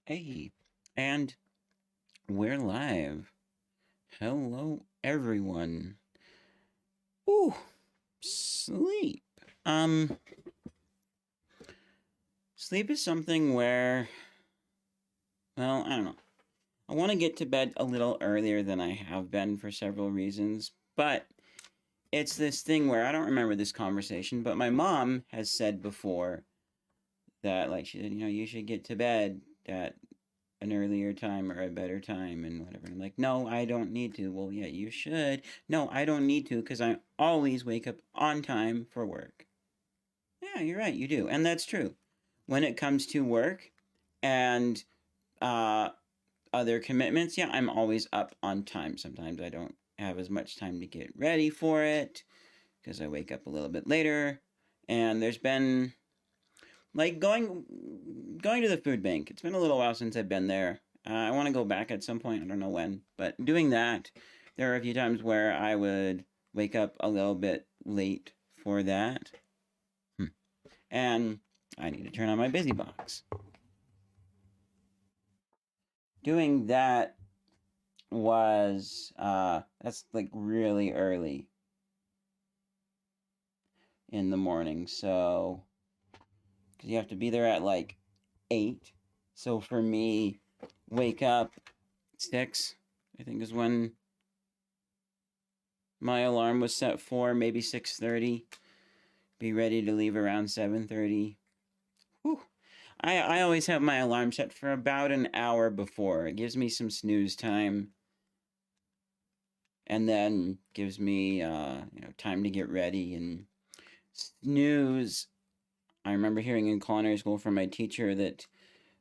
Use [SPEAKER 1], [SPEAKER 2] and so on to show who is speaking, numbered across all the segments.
[SPEAKER 1] Hey, and we're live. Hello, everyone. Ooh, sleep. Um, Sleep is something where, well, I don't know. I want to get to bed a little earlier than I have been for several reasons, but it's this thing where I don't remember this conversation, but my mom has said before that, like, she said, you should get to bed at an earlier time or a better time and whatever. And I'm like, no, I don't need to. Well, yeah, you should. No, I don't need to because I always wake up on time for work. Yeah, you're right, you do. And that's true. When it comes to work and uh, other commitments, yeah, I'm always up on time. Sometimes I don't have as much time to get ready for it because I wake up a little bit later. And there's been like going to the food bank. It's been a little while since I've been there. I want to go back at some point. I don't know when, but doing that, there are a few times where I would wake up a little bit late for that, and I need to turn on my busy box. Doing that was that's like really early in the morning, so because you have to be there at like 8. So for me, wake up 6, I think is when my alarm was set for, maybe 6:30. Be ready to leave around 7:30. Whew. I always have my alarm set for about an hour before. It gives me some snooze time and then gives me time to get ready and snooze. I remember hearing in culinary school from my teacher that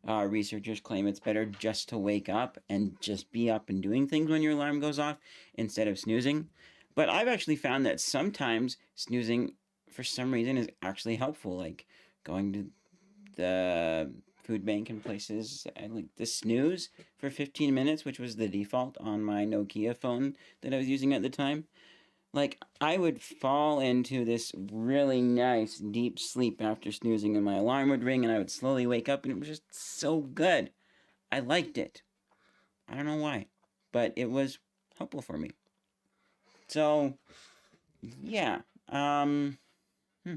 [SPEAKER 1] researchers claim it's better just to wake up and just be up and doing things when your alarm goes off instead of snoozing. But I've actually found that sometimes snoozing, for some reason, is actually helpful. Like going to the food bank and places, and like the snooze for 15 minutes, which was the default on my Nokia phone that I was using at the time. Like, I would fall into this really nice deep sleep after snoozing, and my alarm would ring, and I would slowly wake up, and it was just so good. I liked it. I don't know why, but it was helpful for me. So, yeah. Um, hmm.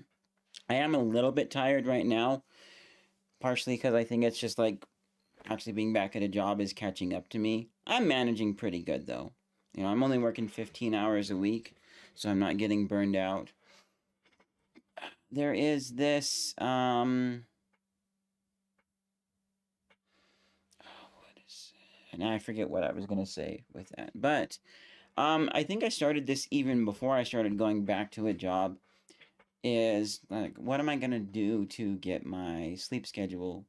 [SPEAKER 1] I am a little bit tired right now, partially because I think it's just like actually being back at a job is catching up to me. I'm managing pretty good, though. I'm only working 15 hours a week, so I'm not getting burned out. There is this what is and I forget what I was gonna say with that. But I think I started this even before I started going back to a job. Is like, what am I gonna do to get my sleep schedule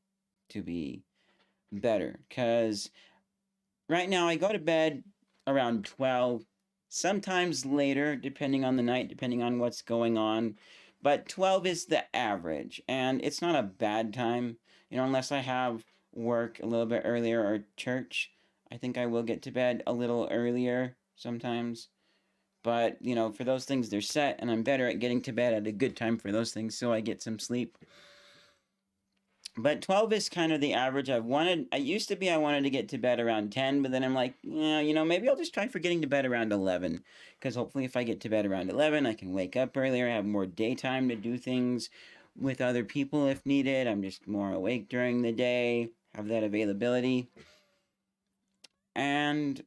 [SPEAKER 1] to be better? Because right now I go to bed around 12, sometimes later, depending on the night, depending on what's going on. But 12 is the average, and it's not a bad time, unless I have work a little bit earlier or church. I think I will get to bed a little earlier sometimes. But, for those things, they're set, and I'm better at getting to bed at a good time for those things so I get some sleep. But 12 is kind of the average. I used to be, I wanted to get to bed around 10, but then I'm like, yeah, maybe I'll just try for getting to bed around 11. Because hopefully, if I get to bed around 11, I can wake up earlier, have more daytime to do things with other people if needed. I'm just more awake during the day, have that availability. And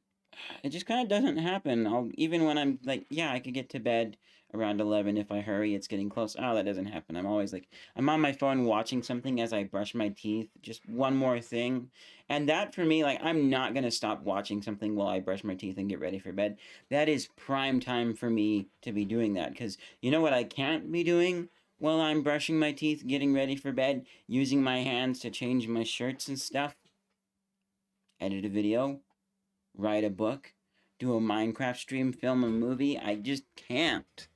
[SPEAKER 1] it just kind of doesn't happen. Even when I'm like, yeah, I could get to bed around 11 if I hurry. It's getting close. Oh, that doesn't happen. I'm always like, I'm on my phone watching something as I brush my teeth. Just one more thing. And that for me, like, I'm not going to stop watching something while I brush my teeth and get ready for bed. That is prime time for me to be doing that. Because you know what I can't be doing? While I'm brushing my teeth, getting ready for bed, using my hands to change my shirts and stuff, edit a video, write a book, do a Minecraft stream, film a movie. I just can't.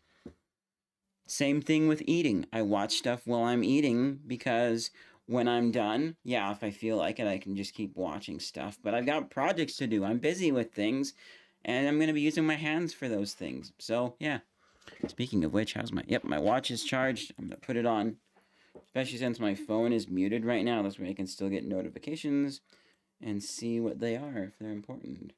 [SPEAKER 1] Same thing with eating. I watch stuff while I'm eating because when I'm done, yeah, if I feel like it, I can just keep watching stuff. But I've got projects to do. I'm busy with things, and I'm going to be using my hands for those things. So, yeah. Speaking of which, my watch is charged. I'm going to put it on, especially since my phone is muted right now. That's way I can still get notifications. and see what they are if they're important.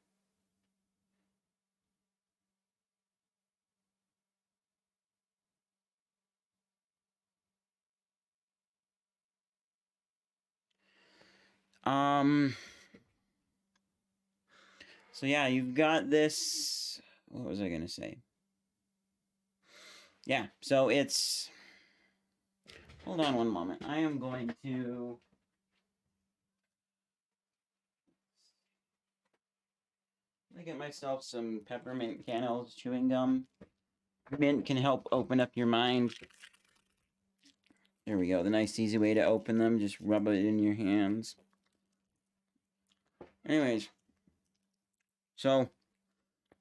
[SPEAKER 1] Um, so yeah, you've got this. What was I gonna say? Yeah, so it's. Hold on one moment. I am going to. Get myself some peppermint candles chewing gum. Mint can help open up your mind. There we go. The nice easy way to open them. Just rub it in your hands. Anyways, so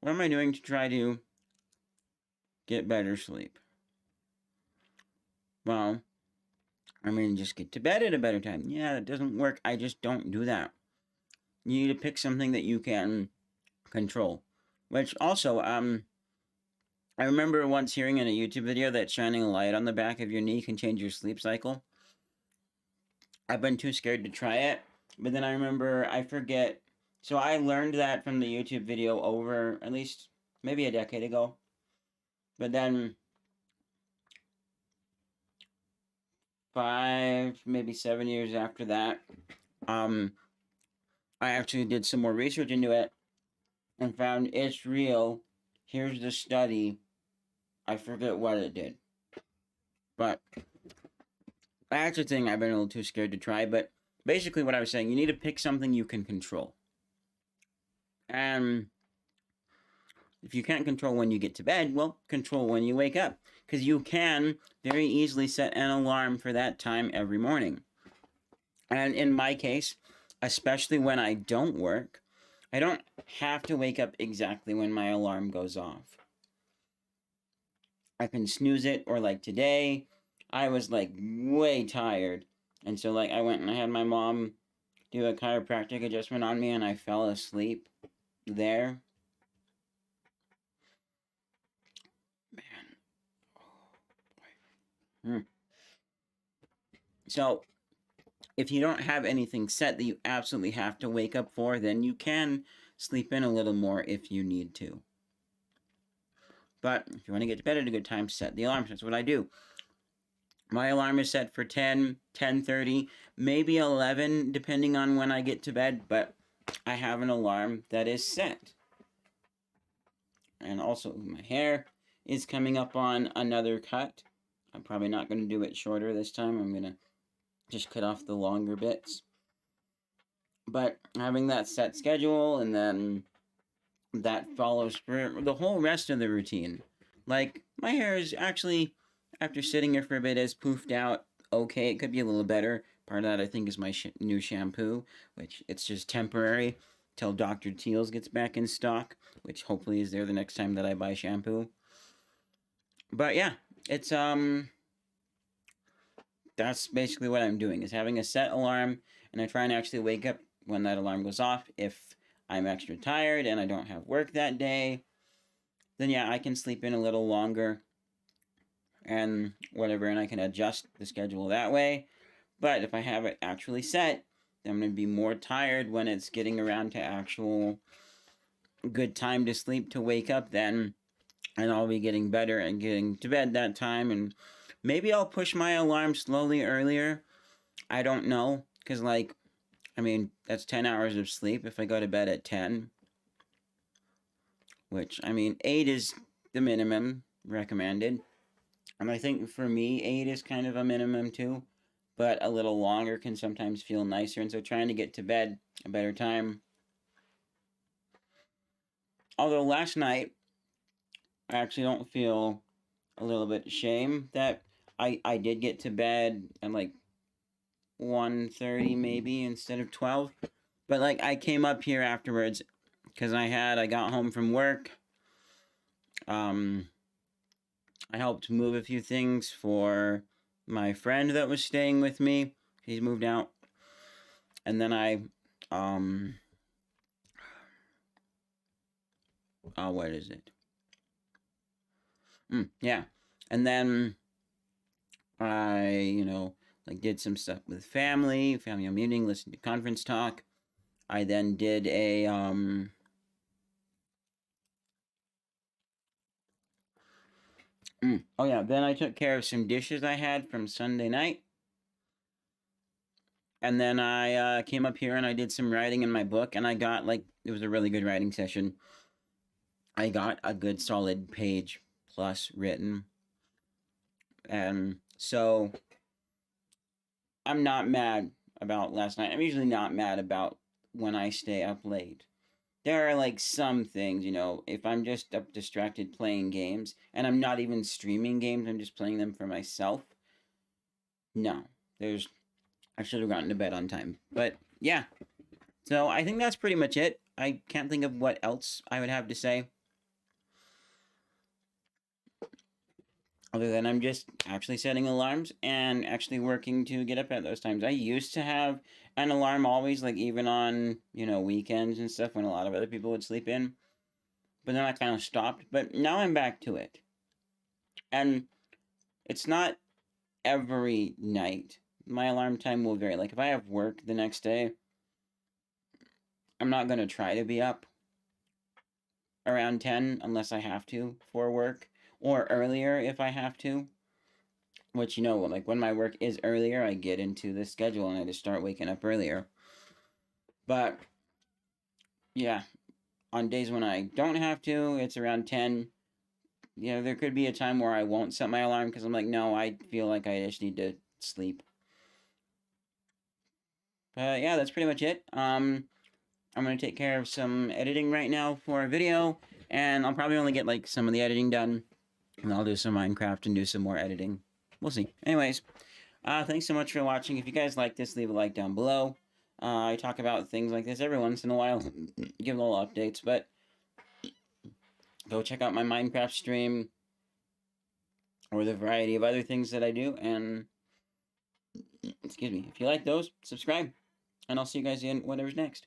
[SPEAKER 1] what am I doing to try to get better sleep? Well, I mean, just get to bed at a better time. Yeah, that doesn't work. I just don't do that. You need to pick something that you can control. Which also, I remember once hearing in a YouTube video that shining a light on the back of your knee can change your sleep cycle. I've been too scared to try it, but then I remember, I forget. So I learned that from the YouTube video over at least maybe a decade ago. But then 5, maybe 7 years after that, I actually did some more research into it and found it's real. Here's the study. I forget what it did. But that's the thing I've been a little too scared to try. But basically, what I was saying, you need to pick something you can control. And if you can't control when you get to bed, well, control when you wake up. Because you can very easily set an alarm for that time every morning. And in my case, especially when I don't work, I don't have to wake up exactly when my alarm goes off. I can snooze it, or like today, I was like way tired. And so like I went and I had my mom do a chiropractic adjustment on me and I fell asleep there. Man. So if you don't have anything set that you absolutely have to wake up for, then you can sleep in a little more if you need to. But if you want to get to bed at a good time, set the alarm. That's what I do. My alarm is set for 10, 10:30, maybe 11, depending on when I get to bed, but I have an alarm that is set. And also, my hair is coming up on another cut. I'm probably not going to do it shorter this time. I'm going to just cut off the longer bits. But having that set schedule, and then that follows for the whole rest of the routine. Like, my hair is actually, after sitting here for a bit, has poofed out okay. It could be a little better. Part of that, I think, is my new shampoo, which it's just temporary till Dr. Teal's gets back in stock, which hopefully is there the next time that I buy shampoo. But yeah, it's that's basically what I'm doing, is having a set alarm, and I try and actually wake up when that alarm goes off. If I'm extra tired and I don't have work that day, then yeah, I can sleep in a little longer and whatever, and I can adjust the schedule that way. But if I have it actually set, then I'm going to be more tired when it's getting around to actual good time to sleep to wake up then, and I'll be getting better and getting to bed that time. And maybe I'll push my alarm slowly earlier. I don't know, because like, I mean, that's 10 hours of sleep if I go to bed at 10, which, I mean, 8 is the minimum recommended. And I think for me, 8 is kind of a minimum too, but a little longer can sometimes feel nicer. And so trying to get to bed a better time. Although last night, I actually don't feel a little bit shame that I did get to bed at like 1:30 maybe instead of 12. But like I came up here afterwards because I got home from work. I helped move a few things for my friend that was staying with me. He's moved out. And then what is it? Yeah. And then I, like did some stuff with family meeting, listened to conference talk. I then did a oh yeah, then I took care of some dishes I had from Sunday night. And then I came up here and I did some writing in my book, and I got like, it was a really good writing session. I got a good solid page plus written. And so I'm not mad about last night. I'm usually not mad about when I stay up late. There are like some things, if I'm just up distracted playing games and I'm not even streaming games, I'm just playing them for myself. No, I should have gotten to bed on time. But yeah, so I think that's pretty much it. I can't think of what else I would have to say. Other than I'm just actually setting alarms and actually working to get up at those times. I used to have an alarm always, like even on, weekends and stuff when a lot of other people would sleep in. But then I kind of stopped. But now I'm back to it. And it's not every night. My alarm time will vary. Like if I have work the next day, I'm not going to try to be up around 10 unless I have to for work, or earlier if I have to. Which, like when my work is earlier, I get into the schedule and I just start waking up earlier. But yeah, on days when I don't have to, it's around 10. There could be a time where I won't set my alarm because I'm like, no, I feel like I just need to sleep. But yeah, that's pretty much it. I'm going to take care of some editing right now for a video, and I'll probably only get like some of the editing done, and I'll do some Minecraft and do some more editing. We'll see. Anyways, thanks so much for watching. If you guys like this, leave a like down below. I talk about things like this every once in a while, give little updates, but go check out my Minecraft stream or the variety of other things that I do, and excuse me, if you like those, subscribe, and I'll see you guys in whatever's next.